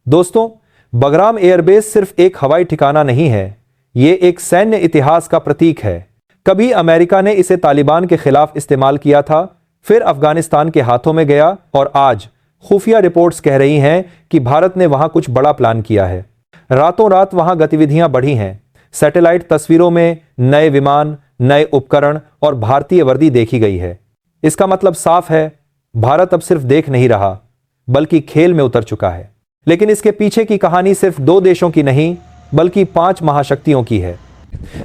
दोस्तों, बगराम एयरबेस सिर्फ एक हवाई ठिकाना नहीं है, ये एक सैन्य इतिहास का प्रतीक है। कभी अमेरिका ने इसे तालिबान के खिलाफ इस्तेमाल किया था, फिर अफगानिस्तान के हाथों में गया और आज खुफिया रिपोर्ट्स कह रही हैं कि भारत ने वहां कुछ बड़ा प्लान किया है। रातों रात वहां गतिविधियां बढ़ी हैं। सैटेलाइट तस्वीरों में नए विमान, नए उपकरण और भारतीय वर्दी देखी गई है। इसका मतलब साफ है, भारत अब सिर्फ देख नहीं रहा बल्कि खेल में उतर चुका है। लेकिन इसके पीछे की कहानी सिर्फ दो देशों की नहीं बल्कि 5 महाशक्तियों की है।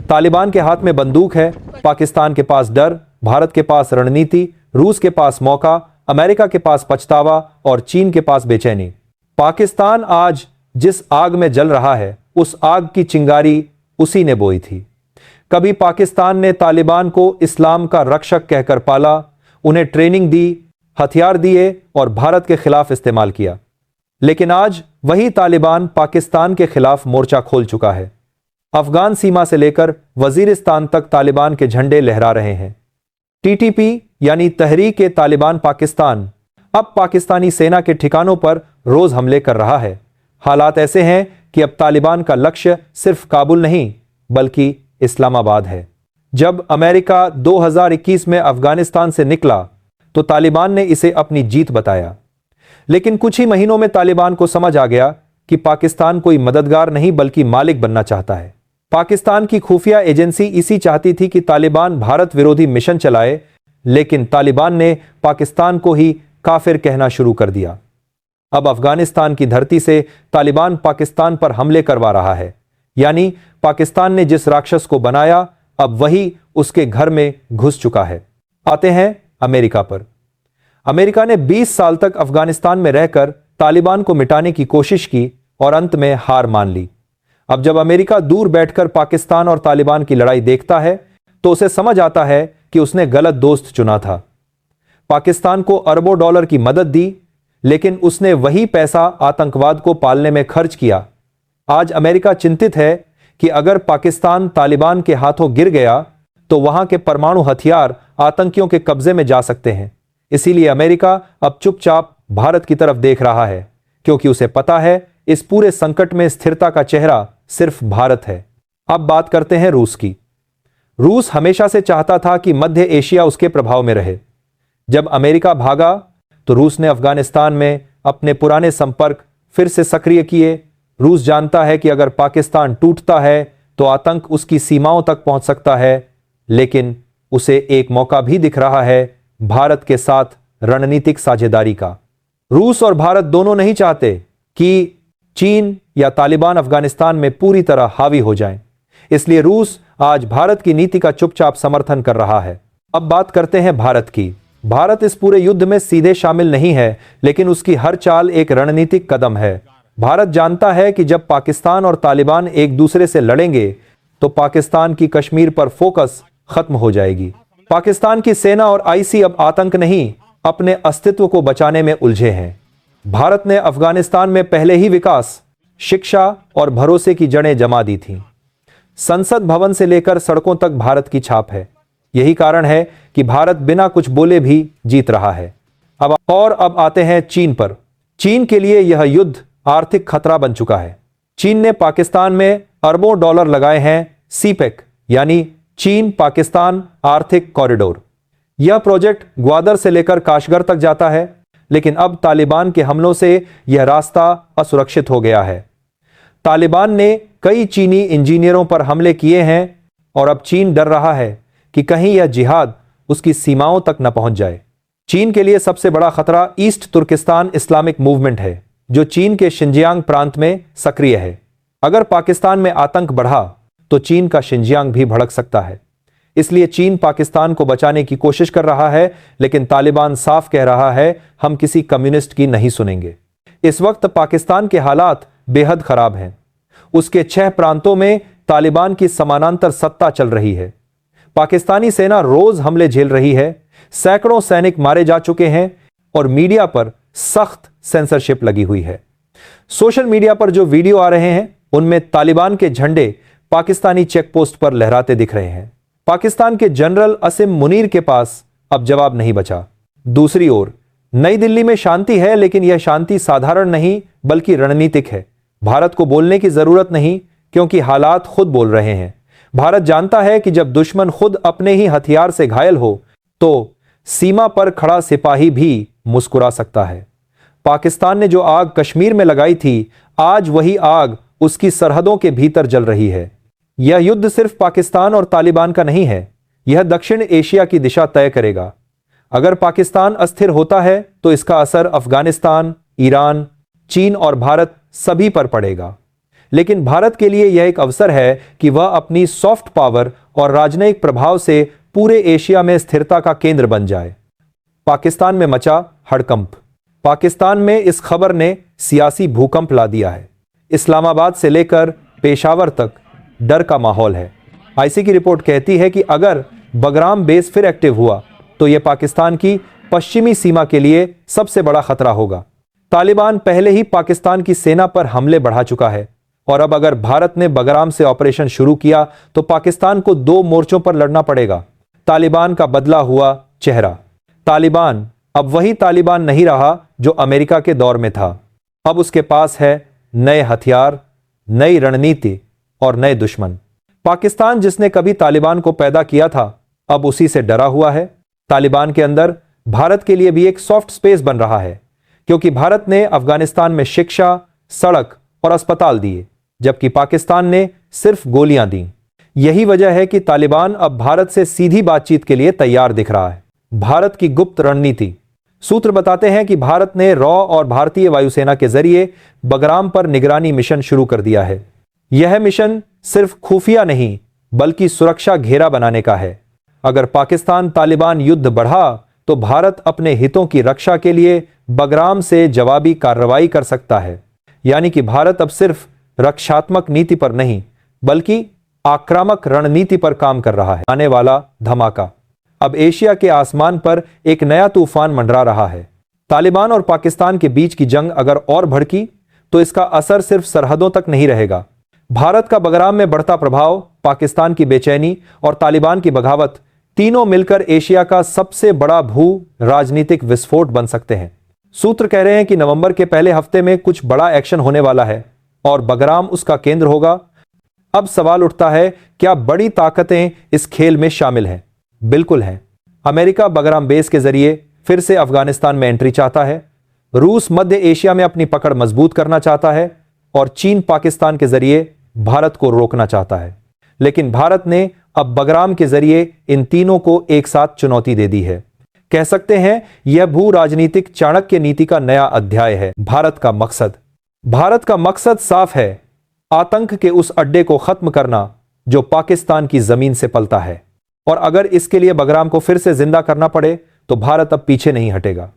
तालिबान के हाथ में बंदूक है, पाकिस्तान के पास डर, भारत के पास रणनीति, रूस के पास मौका, अमेरिका के पास पछतावा और चीन के पास बेचैनी। पाकिस्तान आज जिस आग में जल रहा है, उस आग की चिंगारी उसी ने बोई थी। कभी पाकिस्तान ने तालिबान को इस्लाम का रक्षक कहकर पाला, उन्हें ट्रेनिंग दी, हथियार दिए और भारत के खिलाफ इस्तेमाल किया। लेकिन आज वही तालिबान पाकिस्तान के खिलाफ मोर्चा खोल चुका है। अफगान सीमा से लेकर वजीरिस्तान तक तालिबान के झंडे लहरा रहे हैं। टीटीपी यानी तहरीक तालिबान पाकिस्तान अब पाकिस्तानी सेना के ठिकानों पर रोज हमले कर रहा है। हालात ऐसे हैं कि अब तालिबान का लक्ष्य सिर्फ काबुल नहीं बल्कि इस्लामाबाद है। जब अमेरिका 2021 में अफगानिस्तान से निकला तो तालिबान ने इसे अपनी जीत बताया। लेकिन कुछ ही महीनों में तालिबान को समझ आ गया कि पाकिस्तान कोई मददगार नहीं बल्कि मालिक बनना चाहता है। पाकिस्तान की खुफिया एजेंसी इसी चाहती थी कि तालिबान भारत विरोधी मिशन चलाए, लेकिन तालिबान ने पाकिस्तान को ही काफिर कहना शुरू कर दिया। अब अफगानिस्तान की धरती से तालिबान पाकिस्तान पर हमले करवा रहा है। यानी पाकिस्तान ने जिस राक्षस को बनाया, अब वही उसके घर में घुस चुका है। आते हैं अमेरिका पर। अमेरिका ने 20 साल तक अफगानिस्तान में रहकर तालिबान को मिटाने की कोशिश की और अंत में हार मान ली। अब जब अमेरिका दूर बैठकर पाकिस्तान और तालिबान की लड़ाई देखता है तो उसे समझ आता है कि उसने गलत दोस्त चुना था। पाकिस्तान को अरबों डॉलर की मदद दी, लेकिन उसने वही पैसा आतंकवाद को पालने में खर्च किया। आज अमेरिका चिंतित है कि अगर पाकिस्तान तालिबान के हाथों गिर गया तो वहां के परमाणु हथियार आतंकियों के कब्जे में जा सकते हैं। इसीलिए अमेरिका अब चुपचाप भारत की तरफ देख रहा है, क्योंकि उसे पता है इस पूरे संकट में स्थिरता का चेहरा सिर्फ भारत है। अब बात करते हैं रूस की। रूस हमेशा से चाहता था कि मध्य एशिया उसके प्रभाव में रहे। जब अमेरिका भागा तो रूस ने अफगानिस्तान में अपने पुराने संपर्क फिर से सक्रिय किए। रूस जानता है कि अगर पाकिस्तान टूटता है तो आतंक उसकी सीमाओं तक पहुंच सकता है, लेकिन उसे एक मौका भी दिख रहा है भारत के साथ रणनीतिक साझेदारी का। रूस और भारत दोनों नहीं चाहते कि चीन या तालिबान अफगानिस्तान में पूरी तरह हावी हो जाएं। इसलिए रूस आज भारत की नीति का चुपचाप समर्थन कर रहा है। अब बात करते हैं भारत की। भारत इस पूरे युद्ध में सीधे शामिल नहीं है, लेकिन उसकी हर चाल एक रणनीतिक कदम है। भारत जानता है कि जब पाकिस्तान और तालिबान एक दूसरे से लड़ेंगे तो पाकिस्तान की कश्मीर पर फोकस खत्म हो जाएगी। पाकिस्तान की सेना और आईसी अब आतंक नहीं, अपने अस्तित्व को बचाने में उलझे हैं। भारत ने अफगानिस्तान में पहले ही विकास, शिक्षा और भरोसे की जड़ें जमा दी थीं। संसद भवन से लेकर सड़कों तक भारत की छाप है। यही कारण है कि भारत बिना कुछ बोले भी जीत रहा है। अब आते हैं चीन पर। चीन के लिए यह युद्ध आर्थिक खतरा बन चुका है। चीन ने पाकिस्तान में अरबों डॉलर लगाए हैं। सीपेक यानी चीन पाकिस्तान आर्थिक कॉरिडोर। यह प्रोजेक्ट ग्वादर से लेकर काशगर तक जाता है, लेकिन अब तालिबान के हमलों से यह रास्ता असुरक्षित हो गया है। तालिबान ने कई चीनी इंजीनियरों पर हमले किए हैं और अब चीन डर रहा है कि कहीं यह जिहाद उसकी सीमाओं तक न पहुंच जाए। चीन के लिए सबसे बड़ा खतरा ईस्ट तुर्किस्तान इस्लामिक मूवमेंट है, जो चीन के शिनजियांग प्रांत में सक्रिय है। अगर पाकिस्तान में आतंक बढ़ा तो चीन का शिनजियांग भी भड़क सकता है। इसलिए चीन पाकिस्तान को बचाने की कोशिश कर रहा है, लेकिन तालिबान साफ कह रहा है, हम किसी कम्युनिस्ट की नहीं सुनेंगे। इस वक्त पाकिस्तान के हालात बेहद खराब हैं। उसके 6 प्रांतों में तालिबान की समानांतर सत्ता चल रही है। पाकिस्तानी सेना रोज हमले झेल रही है। सैकड़ों सैनिक मारे जा चुके हैं और मीडिया पर सख्त सेंसरशिप लगी हुई है। सोशल मीडिया पर जो वीडियो आ रहे हैं उनमें तालिबान के झंडे पाकिस्तानी चेकपोस्ट पर लहराते दिख रहे हैं। पाकिस्तान के जनरल असिम मुनीर के पास अब जवाब नहीं बचा। दूसरी ओर नई दिल्ली में शांति है, लेकिन यह शांति साधारण नहीं बल्कि रणनीतिक है। भारत को बोलने की जरूरत नहीं, क्योंकि हालात खुद बोल रहे हैं। भारत जानता है कि जब दुश्मन खुद अपने ही हथियार से घायल हो तो सीमा पर खड़ा सिपाही भी मुस्कुरा सकता है। पाकिस्तान ने जो आग कश्मीर में लगाई थी, आज वही आग उसकी सरहदों के भीतर जल रही है। यह युद्ध सिर्फ पाकिस्तान और तालिबान का नहीं है, यह दक्षिण एशिया की दिशा तय करेगा। अगर पाकिस्तान अस्थिर होता है तो इसका असर अफगानिस्तान, ईरान, चीन और भारत सभी पर पड़ेगा। लेकिन भारत के लिए यह एक अवसर है कि वह अपनी सॉफ्ट पावर और राजनयिक प्रभाव से पूरे एशिया में स्थिरता का केंद्र बन जाए। पाकिस्तान में मचा हड़कंप। पाकिस्तान में इस खबर ने सियासी भूकंप ला दिया है। इस्लामाबाद से लेकर पेशावर तक डर का माहौल है। आईसी की रिपोर्ट कहती है कि अगर बगराम बेस फिर एक्टिव हुआ तो यह पाकिस्तान की पश्चिमी सीमा के लिए सबसे बड़ा खतरा होगा। तालिबान पहले ही पाकिस्तान की सेना पर हमले बढ़ा चुका है और अब अगर भारत ने बगराम से ऑपरेशन शुरू किया तो पाकिस्तान को 2 मोर्चों पर लड़ना पड़ेगा। तालिबान का बदला हुआ चेहरा। तालिबान अब वही तालिबान नहीं रहा जो अमेरिका के दौर में था। अब उसके पास है नए हथियार, नई रणनीति और नए दुश्मन। पाकिस्तान जिसने कभी तालिबान को पैदा किया था, अब उसी से डरा हुआ है। तालिबान के अंदर भारत के लिए भी एक सॉफ्ट स्पेस बन रहा है, क्योंकि भारत ने अफगानिस्तान में शिक्षा, सड़क और अस्पताल दिए, जबकि पाकिस्तान ने सिर्फ गोलियां दी। यही वजह है कि तालिबान अब भारत से सीधी बातचीत के लिए तैयार दिख रहा है। भारत की गुप्त रणनीति। सूत्र बताते हैं कि भारत ने रॉ और भारतीय वायुसेना के जरिए बगराम पर निगरानी मिशन शुरू कर दिया है। यह मिशन सिर्फ खुफिया नहीं बल्कि सुरक्षा घेरा बनाने का है। अगर पाकिस्तान तालिबान युद्ध बढ़ा तो भारत अपने हितों की रक्षा के लिए बगराम से जवाबी कार्रवाई कर सकता है। यानी कि भारत अब सिर्फ रक्षात्मक नीति पर नहीं बल्कि आक्रामक रणनीति पर काम कर रहा है। आने वाला धमाका। अब एशिया के आसमान पर एक नया तूफान मंडरा रहा है। तालिबान और पाकिस्तान के बीच की जंग अगर और भड़की तो इसका असर सिर्फ सरहदों तक नहीं रहेगा। भारत का बगराम में बढ़ता प्रभाव, पाकिस्तान की बेचैनी और तालिबान की बगावत तीनों मिलकर एशिया का सबसे बड़ा भू राजनीतिक विस्फोट बन सकते हैं। सूत्र कह रहे हैं कि नवंबर के पहले हफ्ते में कुछ बड़ा एक्शन होने वाला है और बगराम उसका केंद्र होगा। अब सवाल उठता है, क्या बड़ी ताकतें इस खेल में शामिल हैं? बिल्कुल हैं। अमेरिका बगराम बेस के जरिए फिर से अफगानिस्तान में एंट्री चाहता है। रूस मध्य एशिया में अपनी पकड़ मजबूत करना चाहता है और चीन पाकिस्तान के जरिए भारत को रोकना चाहता है। लेकिन भारत ने अब बगराम के जरिए इन तीनों को एक साथ चुनौती दे दी है। कह सकते हैं यह भू राजनीतिक चाणक्य नीति का नया अध्याय है। भारत का मकसद साफ है, आतंक के उस अड्डे को खत्म करना जो पाकिस्तान की जमीन से पलता है। और अगर इसके लिए बगराम को फिर से जिंदा करना पड़े तो भारत अब पीछे नहीं हटेगा।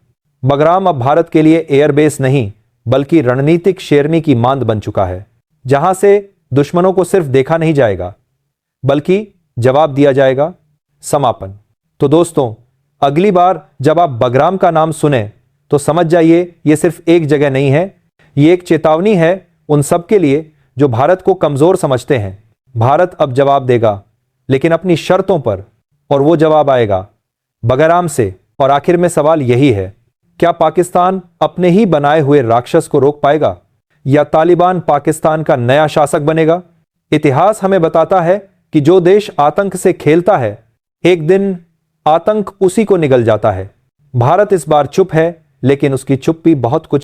बगराम अब भारत के लिए एयरबेस नहीं बल्कि रणनीतिक शेरनी की मांद बन चुका है, जहां से दुश्मनों को सिर्फ देखा नहीं जाएगा बल्कि जवाब दिया जाएगा। समापन। तो दोस्तों, अगली बार जब आप बगराम का नाम सुने तो समझ जाइए यह सिर्फ एक जगह नहीं है, यह एक चेतावनी है उन सब के लिए जो भारत को कमजोर समझते हैं। भारत अब जवाब देगा, लेकिन अपनी शर्तों पर, और वो जवाब आएगा बगराम से। और आखिर में सवाल यही है, क्या पाकिस्तान अपने ही बनाए हुए राक्षस को रोक पाएगा या तालिबान पाकिस्तान का नया शासक बनेगा? इतिहास हमें बताता है कि जो देश आतंक से खेलता है, एक दिन आतंक उसी को निगल जाता है। भारत इस बार चुप है, लेकिन उसकी चुप्पी बहुत कुछ